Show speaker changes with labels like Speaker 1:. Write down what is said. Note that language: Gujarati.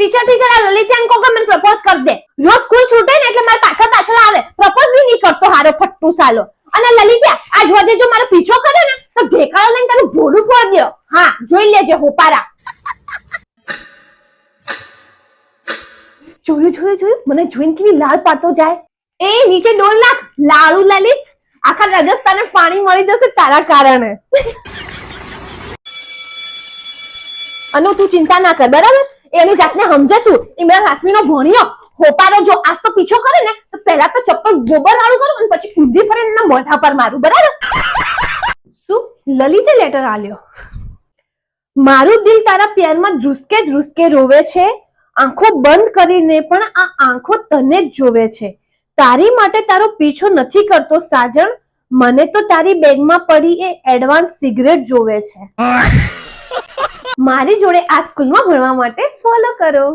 Speaker 1: ટીચર આ લલિતાને કો કે મને પ્રપોઝ કર દે. રોજ સ્કૂલ છૂટે ને એટલે મારા પાછળ આવે. પ્રપોઝ બી નહીં કરતો હારો ફટ્ટુ સાલો. અને લલિતા આ જોજે જો મારો પીછો કરે ને તો ઢેકાળો લઈને તારું ભોડું ફોડ દયો. હા જોઈ લેજે હોપારા. જોયું મને જોઈને કેવી લાલ પાડતો જાય. એ નીચે ડોલ નાખ લાડુ લલિત. આખા રાજસ્થાનને પાણી મળી જશે તારા કારણે. અનુ તું ચિંતા ના કર બરાબર. એની જાતને સમજેશું. ઇમરાન હાસમીનો ભણ્યો હોપારો જો આજ તો પીછો કરે ને તો પહેલા તો ચપ્પલ ગોબર વાળું કરું અને પછી કૂદી ફરે એના મોઢા પર મારું બરાબર. શું લલિતે લેટર આલ્યો. મારું દિલ તારા પ્યારમાં ધ્રુસકે રોવે છે. આંખો બંધ કરીને પણ આ આંખો તને જ જોવે છે. તારી માટે તારો પીછો નથી કરતો સાજણ. મને તો તારી બેગમાં પડી એ એડવાન્સ સિગરેટ જોવે છે. મારી જોડે આ સ્કૂલમાં ભણવા માટે ફોલો કરો.